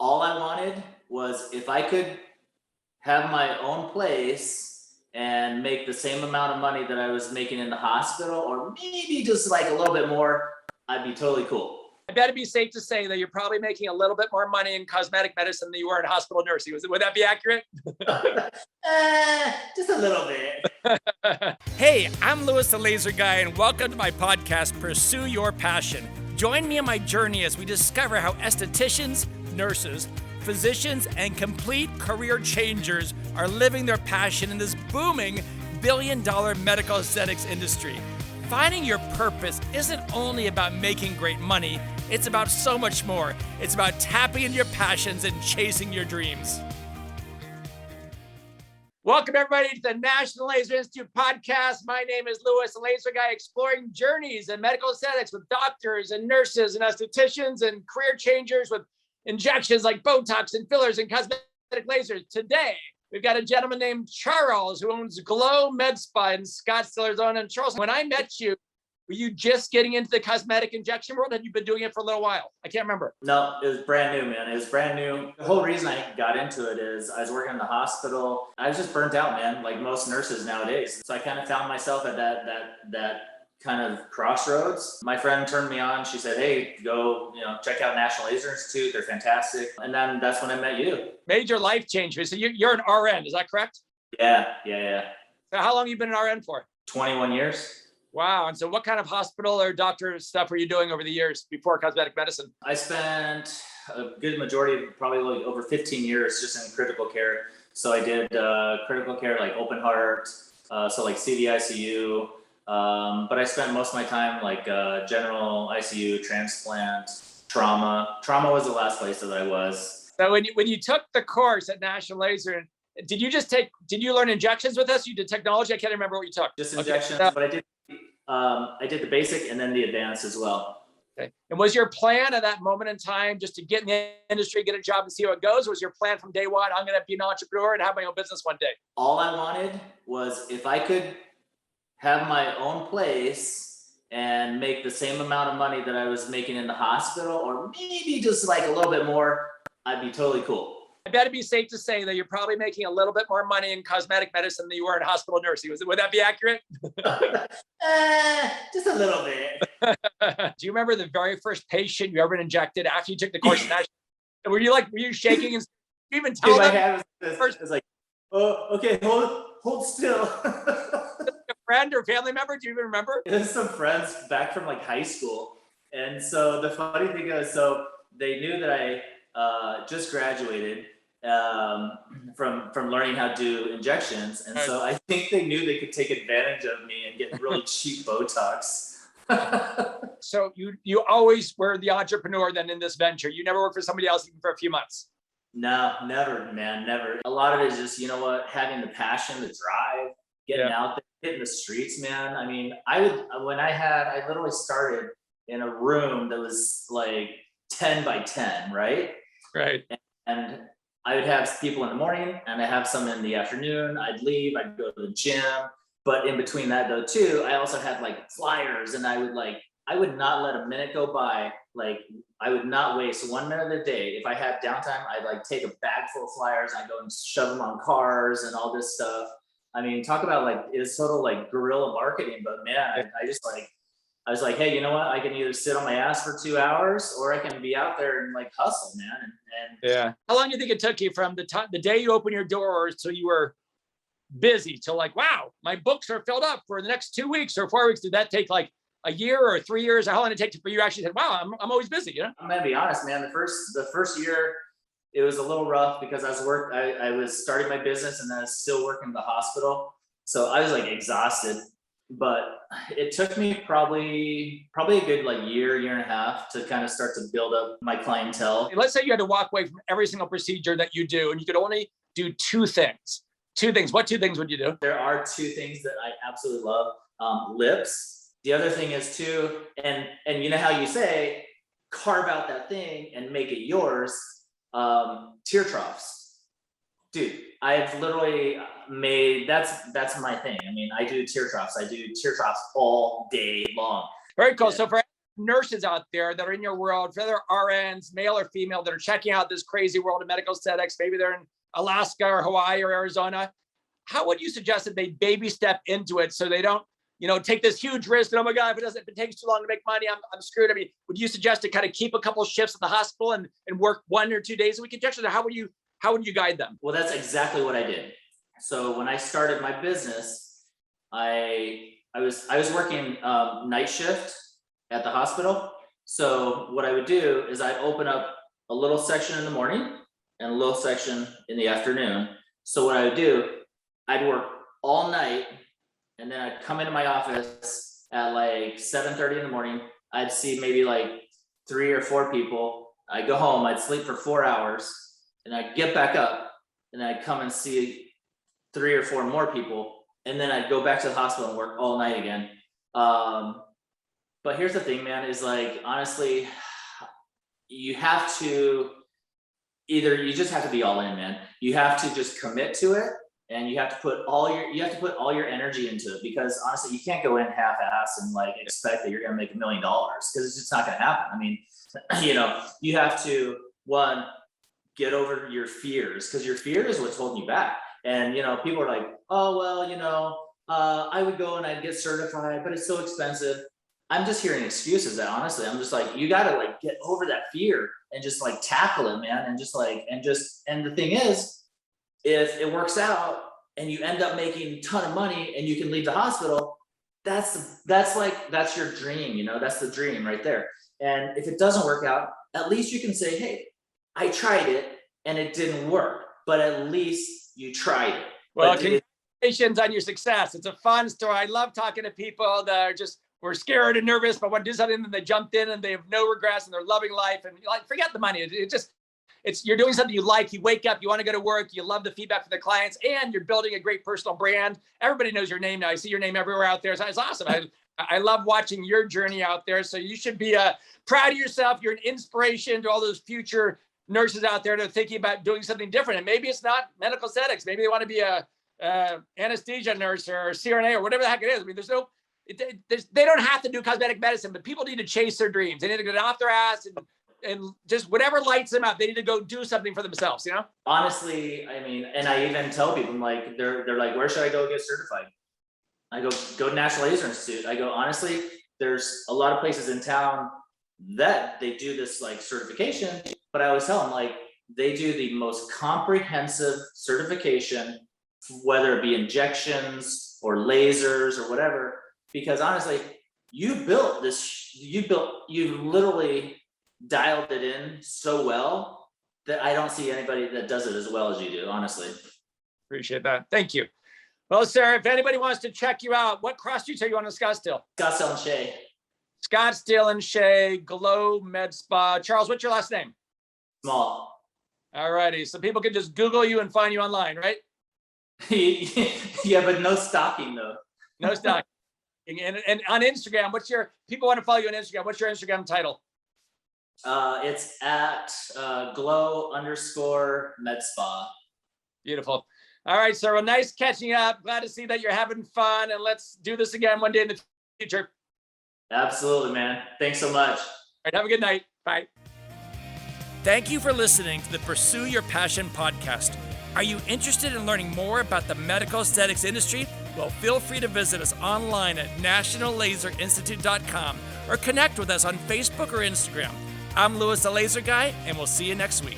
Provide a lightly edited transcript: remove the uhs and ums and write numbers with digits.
All I wanted was if I could have my own place and make the same amount of money that I was making in the hospital, or maybe just like a little bit more, I'd be totally cool. I bet it'd be safe to say that you're probably making a little bit more money in cosmetic medicine than you were in hospital nursing. Would that be accurate? Just a little bit. Hey, I'm Louis the Laser Guy, and welcome to my podcast, Pursue Your Passion. Join me on my journey as we discover how estheticians, nurses, physicians, and complete career changers are living their passion in this booming billion-dollar medical aesthetics industry. Finding your purpose isn't only about making great money, it's about so much more. It's about tapping into your passions and chasing your dreams. Welcome, everybody, to the National Laser Institute podcast. My name is Louis, the Laser Guy, exploring journeys in medical aesthetics with doctors and nurses and estheticians and career changers with injections like Botox and fillers and cosmetic lasers. Today, we've got a gentleman named Charles who owns Glow Medspa in Scottsdale, Arizona. And Charles, when I met you, were you just getting into the cosmetic injection world? Had you been doing it for a little while? I can't remember. No, it was brand new, man. It was brand new. The whole reason I got into it is I was working in the hospital. I was just burnt out, man, like most nurses nowadays. So I kind of found myself at that kind of crossroads. My friend turned me on. She said, hey, go, check out National Laser Institute. They're fantastic. And then that's when I met you. Major life change. So you're an RN, is that correct? Yeah. So how long have you been an RN for? 21 years. Wow. And so what kind of hospital or doctor stuff were you doing over the years before cosmetic medicine? I spent a good majority, probably like over 15 years just in critical care. So I did critical care, like open heart, so like CVICU. But I spent most of my time like general ICU, transplant, trauma. Trauma was the last place that I was. So when you took the course at National Laser, did you learn injections with us? You did technology? I can't remember what you took. Just injections, okay. But I did the basic and then the advanced as well. Okay. And was your plan at that moment in time just to get in the industry, get a job and see how it goes? Or was your plan from day one, I'm going to be an entrepreneur and have my own business one day? All I wanted was if I could have my own place and make the same amount of money that I was making in the hospital, or maybe just like a little bit more, I'd be totally cool. I bet it'd be safe to say that you're probably making a little bit more money in cosmetic medicine than you were in hospital nursing. Would that be accurate? Just a little bit. Do you remember the very first patient you ever injected after you took the course? Were you shaking and you even tell Dude, them? my hand was like, oh, okay, hold still. A friend or family member? Do you even remember? It was some friends back from like high school. And so the funny thing is, so they knew that I just graduated from learning how to do injections. And so I think they knew they could take advantage of me and get really cheap Botox. So you always were the entrepreneur then in this venture. You never worked for somebody else even for a few months. No, never, man, never. A lot of it is just, having the passion, the drive, getting out there, hitting the streets, man. I mean, I literally started in a room that was like 10 by 10, right? Right. And I would have people in the morning and I have some in the afternoon. I'd leave, I'd go to the gym. But in between that though too, I also had like flyers, and I would not let a minute go by. Like I would not waste 1 minute of the day. If I had downtime, I'd like take a bag full of flyers and I'd go and shove them on cars and all this stuff. I mean, talk about like, it's total like guerrilla marketing, but man, I was like, hey, you know what? I can either sit on my ass for 2 hours or I can be out there and like hustle, man. And yeah. How long do you think it took you from the day you opened your doors till you were busy to like, wow, my books are filled up for the next 2 weeks or 4 weeks? Did that take like a year or 3 years? Or how long did it take for you actually said, wow, I'm always busy, I'm gonna be honest, man. The first year, it was a little rough because I was starting my business and then I was still working in the hospital. So I was like exhausted. But it took me probably a good like year and a half to kind of start to build up my clientele. Let's say you had to walk away from every single procedure that you do and you could only do two things. What two things would you do? There are two things that I absolutely love. Lips. The other thing is too, and you know how you say, carve out that thing and make it yours. Tear troughs. Dude, I've literally made, that's my thing. I mean, I do tear troughs. I do tear troughs all day long. Very cool. Yeah. So for nurses out there that are in your world, for other RNs, male or female, that are checking out this crazy world of medical aesthetics? Maybe they're in Alaska or Hawaii or Arizona. How would you suggest that they baby step into it so they don't, take this huge risk? And oh my God, if it takes too long to make money, I'm screwed. I mean, would you suggest to kind of keep a couple of shifts at the hospital and work 1 or 2 days a week injection? Or how would you guide them? Well, that's exactly what I did. So when I started my business, I was working night shift at the hospital. So what I would do is I'd open up a little section in the morning and a little section in the afternoon. So what I would do, I'd work all night, and then I'd come into my office at like 7:30 in the morning. I'd see maybe like 3 or 4 people. I'd go home, I'd sleep for 4 hours, and I'd get back up, and I'd come and see 3 or 4 more people, and then I'd go back to the hospital and work all night again. But here's the thing, man, is like, honestly, you have to you just have to be all in, man. You have to just commit to it, and you have to put all your energy into it, because honestly, you can't go in half-ass and like expect that you're going to make $1 million, because it's just not going to happen. I mean, you have to, one, get over your fears, because your fear is what's holding you back. And, people are like, oh, well, I would go and I'd get certified, but it's so expensive. I'm just hearing excuses that, honestly, I'm just like, you got to like get over that fear and just like tackle it, man. And the thing is, if it works out and you end up making a ton of money and you can leave the hospital, that's your dream, that's the dream right there. And if it doesn't work out, at least you can say, hey, I tried it and it didn't work, but at least you tried it. Well, congratulations on your success. It's a fun story. I love talking to people that were scared and nervous, but want to do something, and they jumped in and they have no regrets and they're loving life, and like, forget the money. You're doing something you like. You wake up, you want to go to work, you love the feedback from the clients, and you're building a great personal brand. Everybody knows your name now. I see your name everywhere out there. So it's awesome. I love watching your journey out there. So you should be proud of yourself. You're an inspiration to all those future nurses out there that are thinking about doing something different. And maybe it's not medical aesthetics. Maybe they want to be a anesthesia nurse or CRNA or whatever the heck it is. I mean, they don't have to do cosmetic medicine, but people need to chase their dreams. They need to get off their ass and just whatever lights them up. They need to go do something for themselves, Honestly, I mean, and I even tell people, I'm like, they're like, where should I go get certified? I go to National Laser Institute. I go, honestly, there's a lot of places in town that they do this like certification, but I always tell them, like, they do the most comprehensive certification, whether it be injections or lasers or whatever, because honestly, you literally dialed it in so well that I don't see anybody that does it as well as you do, honestly. Appreciate that. Thank you. Well, sir, if anybody wants to check you out, what cross streets are you on in Scottsdale? Scottsdale and Shea. Scottsdale and Shea, Glow Medspa. Charles, what's your last name? Small. All righty. So people can just Google you and find you online, right? Yeah, but no stalking though. No stalking. And on Instagram, people want to follow you on Instagram. What's your Instagram title? It's at glow_medspa. Beautiful. All right, sir. Well, nice catching up. Glad to see that you're having fun, and let's do this again one day in the future. Absolutely, man. Thanks so much. All right, have a good night. Bye. Thank you for listening to the Pursue Your Passion podcast. Are you interested in learning more about the medical aesthetics industry? Well, feel free to visit us online at nationallaserinstitute.com or connect with us on Facebook or Instagram. I'm Louis the Laser Guy, and we'll see you next week.